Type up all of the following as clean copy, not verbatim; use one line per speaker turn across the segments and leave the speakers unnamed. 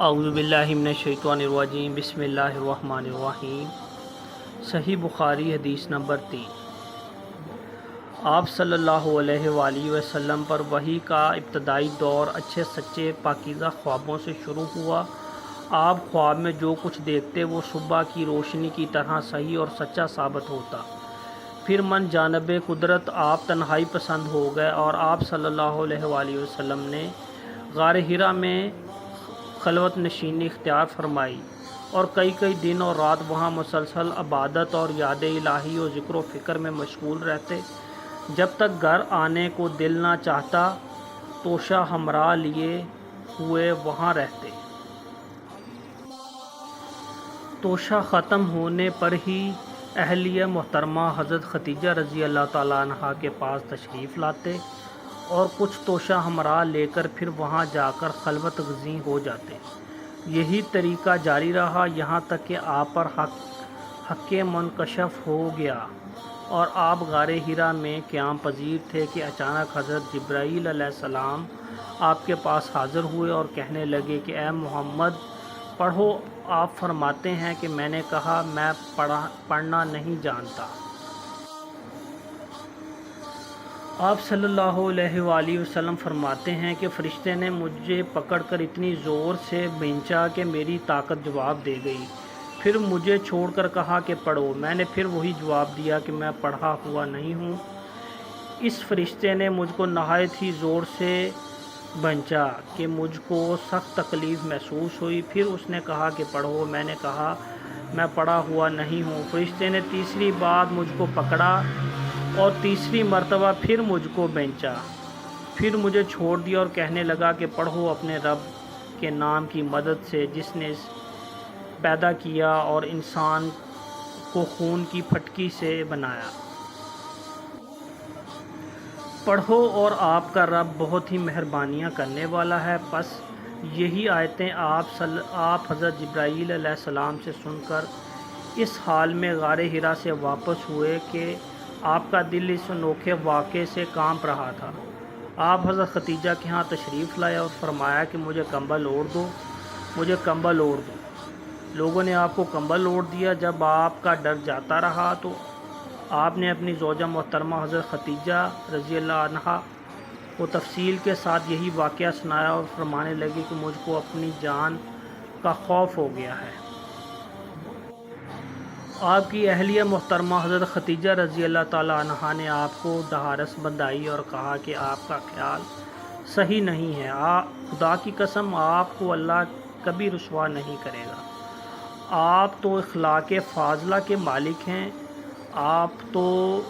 اعوذ باللہ من الشیطان الرجیم بسم اللہ الرحمن الرحیم۔ صحیح بخاری حدیث نمبر 3۔ آپ صلی اللہ علیہ وآلہ وسلم پر وحی کا ابتدائی دور اچھے سچے پاکیزہ خوابوں سے شروع ہوا۔ آپ خواب میں جو کچھ دیکھتے وہ صبح کی روشنی کی طرح صحیح اور سچا ثابت ہوتا۔ پھر من جانب قدرت آپ تنہائی پسند ہو گئے اور آپ صلی اللہ علیہ وآلہ وسلم نے غار حرا میں خلوت نشینی اختیار فرمائی اور کئی دن اور رات وہاں مسلسل عبادت اور یاد الہی و ذکر و فکر میں مشغول رہتے، جب تک گھر آنے کو دل نہ چاہتا توشہ ہمراہ لیے ہوئے وہاں رہتے۔ توشہ ختم ہونے پر ہی اہلیہ محترمہ حضرت خدیجہ رضی اللہ تعالیٰ عنہا کے پاس تشریف لاتے اور کچھ توشہ ہمراہ لے کر پھر وہاں جا کر خلوت گزین ہو جاتے۔ یہی طریقہ جاری رہا یہاں تک کہ آپ پر حق منکشف ہو گیا اور آپ غار حرا میں قیام پذیر تھے کہ اچانک حضرت جبرائیل علیہ السلام آپ کے پاس حاضر ہوئے اور کہنے لگے کہ اے محمد پڑھو۔ آپ فرماتے ہیں کہ میں نے کہا میں پڑھنا نہیں جانتا۔ آپ صلی اللہ علیہ وآلہ وسلم فرماتے ہیں کہ فرشتے نے مجھے پکڑ کر اتنی زور سے بھینچا کہ میری طاقت جواب دے گئی، پھر مجھے چھوڑ کر کہا کہ پڑھو۔ میں نے پھر وہی جواب دیا کہ میں پڑھا ہوا نہیں ہوں۔ اس فرشتے نے مجھ کو نہایت ہی زور سے بھینچا کہ مجھ کو سخت تکلیف محسوس ہوئی، پھر اس نے کہا کہ پڑھو۔ میں نے کہا میں پڑھا ہوا نہیں ہوں۔ فرشتے نے تیسری بار مجھ کو پکڑا اور تیسری مرتبہ پھر مجھ کو بھینچا، پھر مجھے چھوڑ دیا اور کہنے لگا کہ پڑھو اپنے رب کے نام کی مدد سے جس نے پیدا کیا اور انسان کو خون کی پھٹکی سے بنایا۔ پڑھو اور آپ کا رب بہت ہی مہربانیاں کرنے والا ہے۔ پس یہی آیتیں آپ حضرت جبرائیل علیہ السلام سے سن کر اس حال میں غار حرا سے واپس ہوئے کہ آپ کا دل اس انوکھے واقعے سے کانپ رہا تھا۔ آپ حضرت خدیجہ کے ہاں تشریف لائے اور فرمایا کہ مجھے کمبل اوڑھ دو، مجھے کمبل اوڑھ دو۔ لوگوں نے آپ کو کمبل اوڑھ دیا۔ جب آپ کا ڈر جاتا رہا تو آپ نے اپنی زوجہ محترمہ حضرت خدیجہ رضی اللہ عنہا کو تفصیل کے ساتھ یہی واقعہ سنایا اور فرمانے لگے کہ مجھ کو اپنی جان کا خوف ہو گیا ہے۔ آپ کی اہلیہ محترمہ حضرت خدیجہ رضی اللہ تعالیٰ عنہا نے آپ کو ڈھارس بندھائی اور کہا کہ آپ کا خیال صحیح نہیں ہے، خدا کی قسم آپ کو اللہ کبھی رسوا نہیں کرے گا۔ آپ تو اخلاق فاضلہ کے مالک ہیں، آپ تو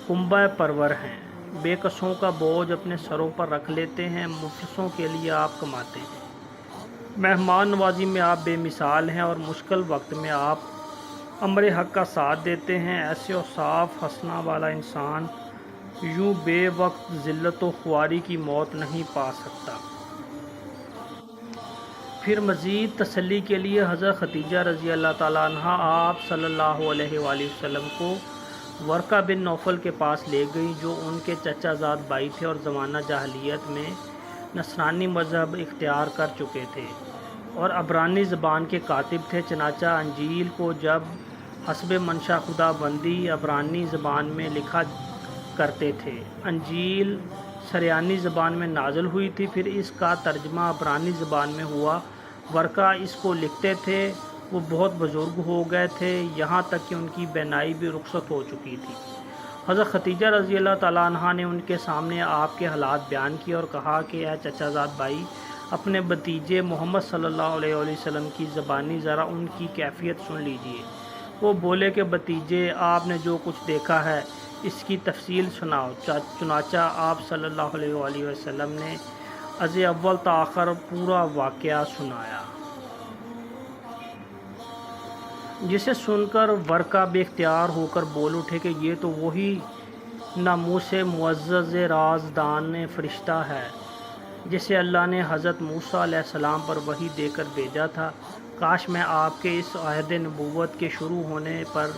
کنبہ پرور ہیں، بے کسوں کا بوجھ اپنے سروں پر رکھ لیتے ہیں، مفلسوں کے لیے آپ کماتے ہیں، مہمان نوازی میں آپ بے مثال ہیں اور مشکل وقت میں آپ امر حق کا ساتھ دیتے ہیں۔ ایسے اوصاف حسنہ والا انسان یوں بے وقت ذلت و خواری کی موت نہیں پا سکتا۔ پھر مزید تسلی کے لیے حضرت خدیجہ رضی اللہ تعالیٰ عنہا آپ صلی اللہ علیہ وآلہ وسلم کو ورقہ بن نوفل کے پاس لے گئیں جو ان کے چچا زاد بھائی تھے اور زمانہ جاہلیت میں نصرانی مذہب اختیار کر چکے تھے اور عبرانی زبان کے کاتب تھے۔ چنانچہ انجیل کو جب حسب منشا خدا بندی عبرانی زبان میں لکھا کرتے تھے۔ انجیل سریانی زبان میں نازل ہوئی تھی، پھر اس کا ترجمہ عبرانی زبان میں ہوا۔ ورقہ اس کو لکھتے تھے، وہ بہت بزرگ ہو گئے تھے، یہاں تک کہ ان کی بینائی بھی رخصت ہو چکی تھی۔ حضرت خدیجہ رضی اللہ تعالیٰ عنہا نے ان کے سامنے آپ کے حالات بیان کیے اور کہا کہ اے چچا زاد بھائی، اپنے بھتیجے محمد صلی اللہ علیہ وآلہ وسلم کی زبانی ذرا ان کی کیفیت سن لیجئے۔ وہ بولے کہ بھتیجے آپ نے جو کچھ دیکھا ہے اس کی تفصیل سناؤ۔ چنانچہ آپ صلی اللہ علیہ وآلہ وسلم نے از اول تا آخر پورا واقعہ سنایا، جسے سن کر ورقہ بے اختیار ہو کر بول اٹھے کہ یہ تو وہی ناموس معزز رازدان فرشتہ ہے جسے اللہ نے حضرت موسیٰ علیہ السلام پر وحی دے کر بھیجا تھا۔ کاش میں آپ کے اس عہد نبوت کے شروع ہونے پر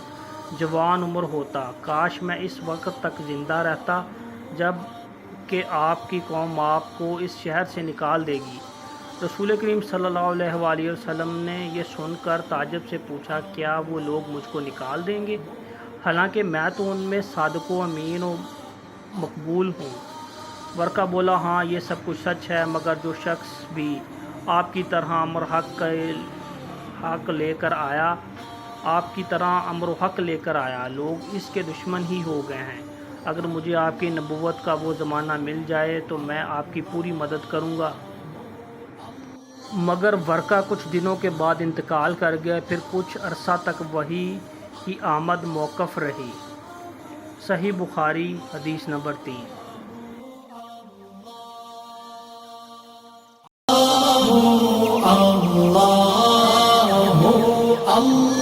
جوان عمر ہوتا، کاش میں اس وقت تک زندہ رہتا جب کہ آپ کی قوم آپ کو اس شہر سے نکال دے گی۔ رسول کریم صلی اللہ علیہ وآلہ وسلم نے یہ سن کر تعجب سے پوچھا کیا وہ لوگ مجھ کو نکال دیں گے حالانکہ میں تو ان میں صادق و امین و مقبول ہوں؟ ورقہ بولا ہاں یہ سب کچھ سچ ہے، مگر جو شخص بھی آپ کی طرح امر حق لے کر آیا لوگ اس کے دشمن ہی ہو گئے ہیں۔ اگر مجھے آپ کی نبوت کا وہ زمانہ مل جائے تو میں آپ کی پوری مدد کروں گا۔ مگر ورقہ کچھ دنوں کے بعد انتقال کر گیا، پھر کچھ عرصہ تک وحی کی آمد موقف رہی۔ صحیح بخاری حدیث نمبر 3۔
Allah